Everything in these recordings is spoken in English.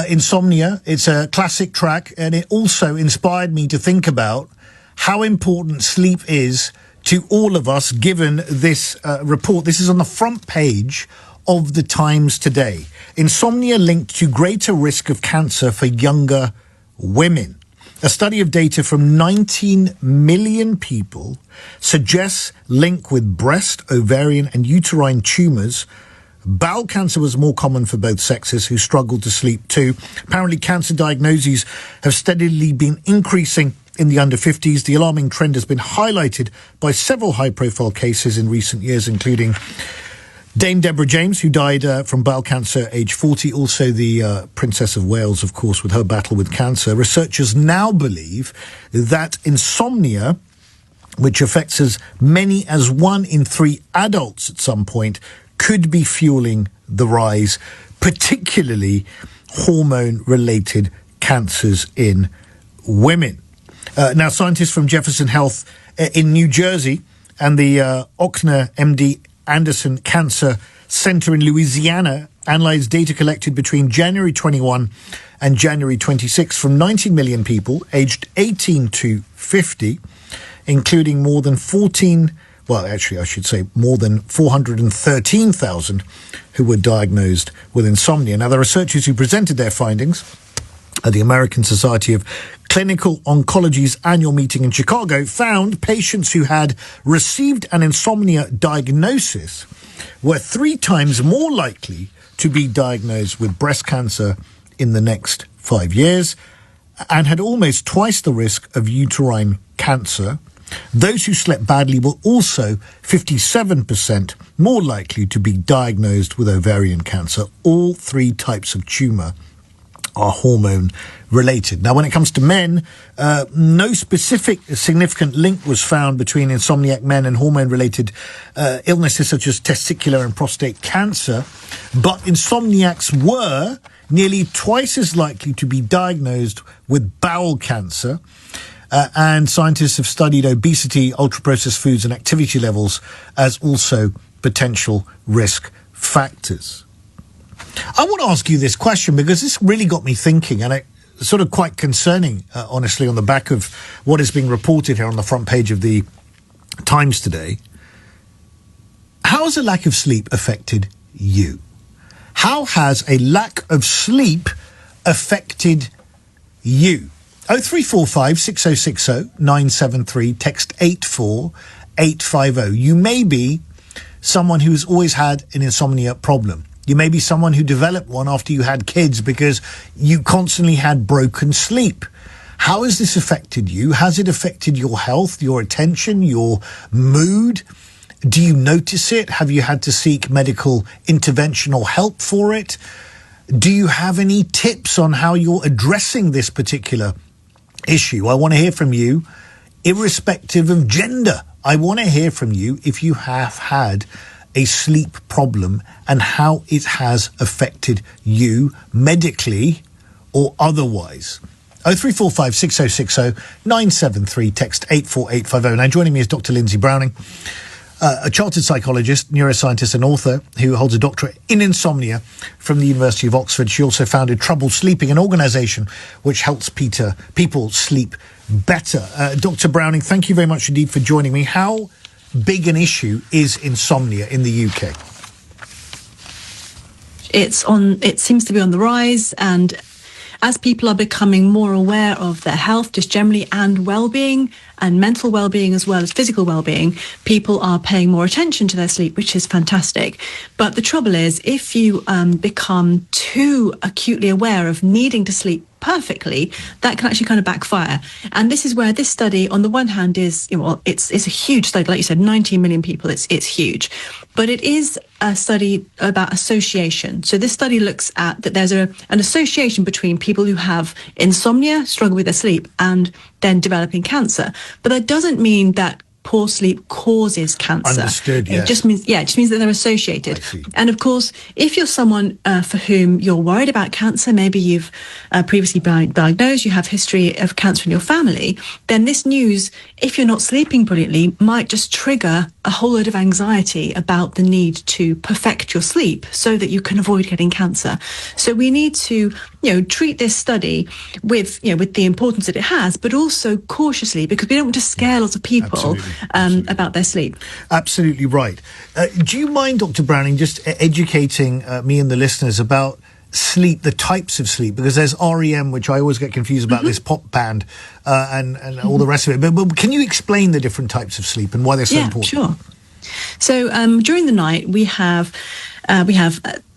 Insomnia. It's a classic track, and it also inspired me to think about how important sleep is to all of us, given this report. This is on the front page of the Times today. Insomnia linked to greater risk of cancer for younger women. A study of data from 19 million people suggests link with breast, ovarian and uterine tumours. Bowel cancer was more common for both sexes, who struggled to sleep too. Apparently, cancer diagnoses have steadily been increasing in the under 50s. The alarming trend has been highlighted by several high-profile cases in recent years, including Dame Deborah James, who died from bowel cancer age 40. Also the Princess of Wales, of course, with her battle with cancer. Researchers now believe that insomnia, which affects as many as 1 in 3 adults at some point, could be fueling the rise, particularly hormone-related cancers in women. Now, scientists from Jefferson Health in New Jersey and the Ochsner MD Anderson Cancer Center in Louisiana analyzed data collected between January 21 and January 26 from 19 million people aged 18 to 50, including more than 413,000 who were diagnosed with insomnia. Now, the researchers who presented their findings at the American Society of Clinical Oncology's annual meeting in Chicago found patients who had received an insomnia diagnosis were 3 times more likely to be diagnosed with breast cancer in the next 5 years and had almost twice the risk of uterine cancer. Those who slept badly were also 57% more likely to be diagnosed with ovarian cancer. All 3 types of tumour are hormone related. Now, when it comes to men, no specific significant link was found between insomniac men and hormone-related illnesses such as testicular and prostate cancer, but insomniacs were nearly twice as likely to be diagnosed with bowel cancer. And scientists have studied obesity, ultra-processed foods and activity levels as also potential risk factors. I want to ask you this question because this really got me thinking, and it's sort of quite concerning, honestly, on the back of what is being reported here on the front page of the Times today. How has a lack of sleep affected you? How has a lack of sleep affected you? 0345 6060 973, text 84850. You may be someone who's always had an insomnia problem. You may be someone who developed one after you had kids because you constantly had broken sleep. How has this affected you? Has it affected your health, your attention, your mood? Do you notice it? Have you had to seek medical intervention or help for it? Do you have any tips on how you're addressing this particular issue? I want to hear from you, irrespective of gender. I want to hear from you if you have had a sleep problem and how it has affected you medically or otherwise. 0345 6060 973, text 84850. Now, joining me is Dr. Lindsay Browning, a chartered psychologist, neuroscientist and author who holds a doctorate in insomnia from the University of Oxford. She also founded Trouble Sleeping, an organisation which helps people sleep better. Dr. Browning, thank you very much indeed for joining me. How big an issue is insomnia in the UK? It seems to be on the rise, and as people are becoming more aware of their health just generally and well-being and mental well-being as well as physical well-being, people are paying more attention to their sleep, which is fantastic. But the trouble is, if you become too acutely aware of needing to sleep perfectly, that can actually kind of backfire. And this is where this study, on the one hand, is, it's a huge study. Like you said, 19 million people, it's huge. But it is a study about association. So this study looks at that there's an association between people who have insomnia, struggle with their sleep, and then developing cancer. But that doesn't mean that poor sleep causes cancer. Understood, yes. It just means that they're associated. And of course, if you're someone for whom you're worried about cancer, maybe you've previously been diagnosed, you have history of cancer in your family, then this news, if you're not sleeping brilliantly, might just trigger a whole load of anxiety about the need to perfect your sleep so that you can avoid getting cancer. So we need to, treat this study with the importance that it has, but also cautiously, because we don't want to scare lots of people about their sleep. Absolutely right. Do you mind, Dr. Browning, just educating me and the listeners about sleep, the types of sleep? Because there's REM, which I always get confused about, this pop band, and all the rest of it. But can you explain the different types of sleep and why they're so important? Sure. So during the night, we have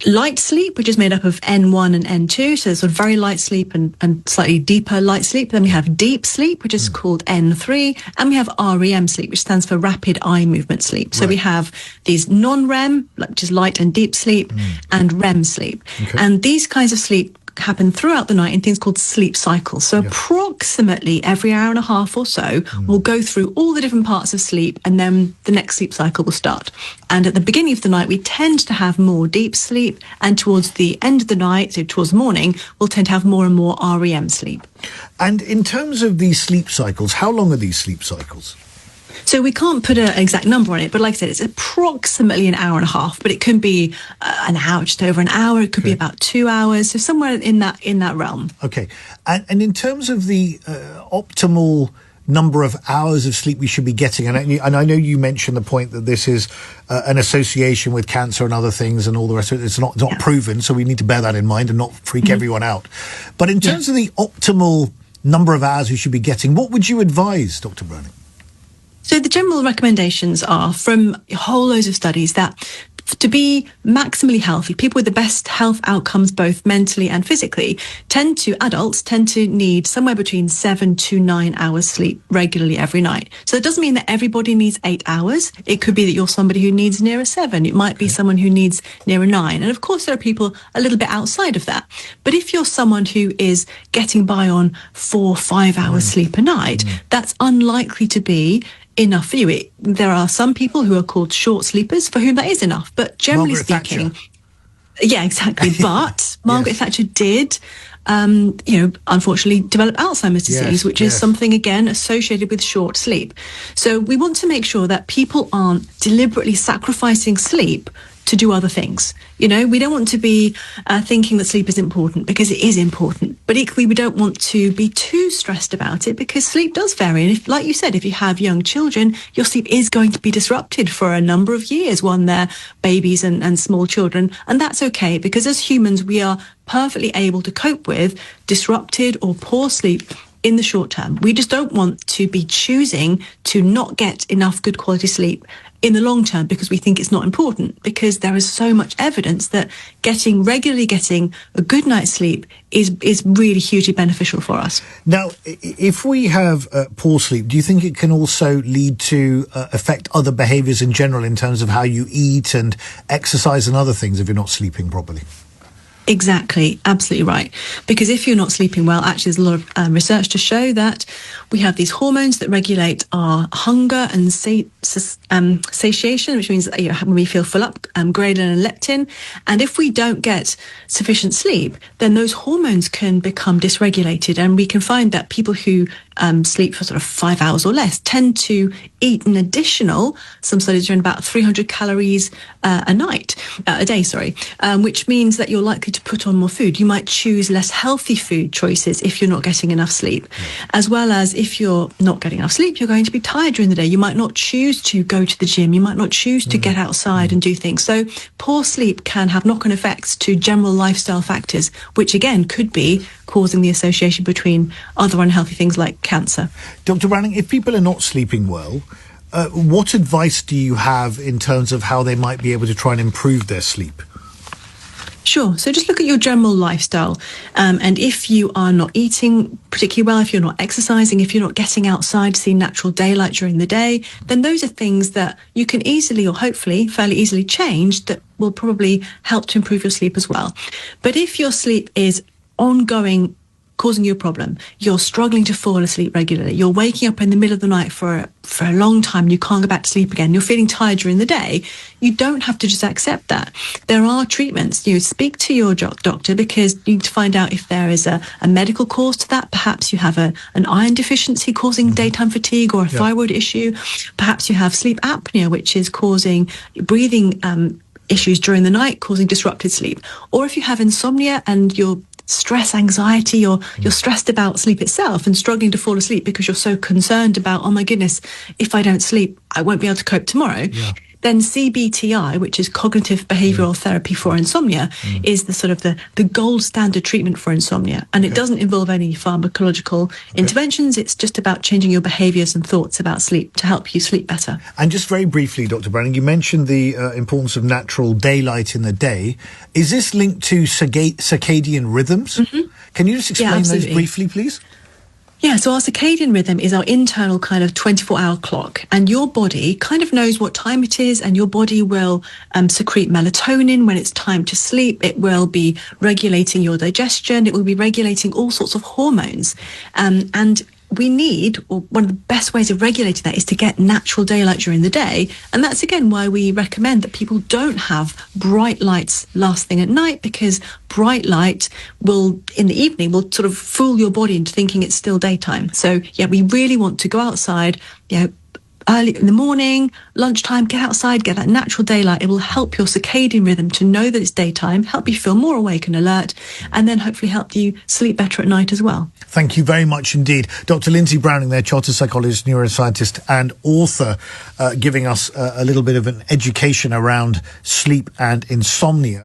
light sleep, which is made up of N1 and N2, so sort of very light sleep and slightly deeper light sleep. Then we have deep sleep, which is called N3, and we have REM sleep, which stands for rapid eye movement sleep. So we have these non-REM, which is light and deep sleep, and REM sleep. Okay. And these kinds of sleep happen throughout the night in things called sleep cycles. So approximately every hour and a half or so, we'll go through all the different parts of sleep, and then the next sleep cycle will start. And at the beginning of the night, we tend to have more deep sleep, and towards the end of the night, so towards the morning, we'll tend to have more and more REM sleep. And in terms of these sleep cycles, how long are these sleep cycles? So we can't put an exact number on it, but like I said, it's approximately an hour and a half, but it can be an hour, just over an hour. It could be about 2 hours. So somewhere in that realm. Okay. And in terms of the optimal number of hours of sleep we should be getting, and I know you mentioned the point that this is an association with cancer and other things and all the rest of it. It's not proven, so we need to bear that in mind and not freak everyone out. But in terms of the optimal number of hours we should be getting, what would you advise, Dr. Browning? So the general recommendations are from whole loads of studies that to be maximally healthy, people with the best health outcomes, both mentally and physically, adults tend to need somewhere between 7 to 9 hours sleep regularly every night. So it doesn't mean that everybody needs 8 hours. It could be that you're somebody who needs nearer 7. It might be someone who needs nearer 9. And of course, there are people a little bit outside of that. But if you're someone who is getting by on 4 or 5 hours sleep a night, that's unlikely to be enough for you. There are some people who are called short sleepers for whom that is enough, but generally speaking, yeah, exactly. But Margaret Thatcher did, unfortunately develop Alzheimer's disease, which is something again associated with short sleep. So we want to make sure that people aren't deliberately sacrificing sleep to do other things. We don't want to be thinking that sleep is important, because it is important. But equally, we don't want to be too stressed about it, because sleep does vary. And if, like you said, if you have young children, your sleep is going to be disrupted for a number of years when they're babies and small children. And that's okay, because as humans, we are perfectly able to cope with disrupted or poor sleep in the short term. We just don't want to be choosing to not get enough good quality sleep in the long term because we think it's not important, because there is so much evidence that regularly getting a good night's sleep is really hugely beneficial for us. Now, if we have poor sleep, do you think it can also lead to affect other behaviours in general in terms of how you eat and exercise and other things if you're not sleeping properly? Exactly, absolutely right. Because if you're not sleeping well, actually there's a lot of research to show that we have these hormones that regulate our hunger and satiation, which means that when we feel full up, ghrelin and leptin. And if we don't get sufficient sleep, then those hormones can become dysregulated. And we can find that people who sleep for sort of 5 hours or less tend to eat an additional, some studies are in about 300 calories a day, which means that you're likely to put on more food. You might choose less healthy food choices if you're not getting enough sleep. As well as if you're not getting enough sleep, you're going to be tired during the day. You might not choose to go to the gym. You might not choose to get outside and do things. So poor sleep can have knock-on effects to general lifestyle factors, which again could be causing the association between other unhealthy things like cancer. Dr. Browning, if people are not sleeping well, what advice do you have in terms of how they might be able to try and improve their sleep? Sure. So just look at your general lifestyle. And if you are not eating particularly well, if you're not exercising, if you're not getting outside to see natural daylight during the day, then those are things that you can easily, or hopefully fairly easily, change that will probably help to improve your sleep as well. But if your sleep is ongoing causing you a problem. You're struggling to fall asleep regularly. You're waking up in the middle of the night for a long time. You can't go back to sleep again. You're feeling tired during the day. You don't have to just accept that. There are treatments. You speak to your doctor, because you need to find out if there is a medical cause to that. Perhaps you have an iron deficiency causing daytime fatigue, or a thyroid issue. Perhaps you have sleep apnea, which is causing breathing issues during the night, causing disrupted sleep. Or if you have insomnia and you're stress, anxiety, or you're stressed about sleep itself and struggling to fall asleep because you're so concerned about, oh my goodness, if I don't sleep, I won't be able to cope tomorrow. Then CBTI, which is cognitive behavioral therapy for insomnia, is the sort of the gold standard treatment for insomnia. And it doesn't involve any pharmacological interventions. It's just about changing your behaviours and thoughts about sleep to help you sleep better. And just very briefly, Dr. Browning, you mentioned the importance of natural daylight in the day. Is this linked to circadian rhythms? Can you just explain those briefly, please? Yeah, so our circadian rhythm is our internal kind of 24-hour clock, and your body kind of knows what time it is, and your body will secrete melatonin when it's time to sleep. It will be regulating your digestion. It will be regulating all sorts of hormones. And we need, or one of the best ways of regulating that is to get natural daylight during the day. And that's, again, why we recommend that people don't have bright lights last thing at night, because bright light will, in the evening, will sort of fool your body into thinking it's still daytime. So, yeah, we really want to go outside, early in the morning, lunchtime, get outside, get that natural daylight. It will help your circadian rhythm to know that it's daytime, help you feel more awake and alert, and then hopefully help you sleep better at night as well. Thank you very much indeed. Dr. Lindsay Browning there, chartered psychologist, neuroscientist and author, giving us a little bit of an education around sleep and insomnia.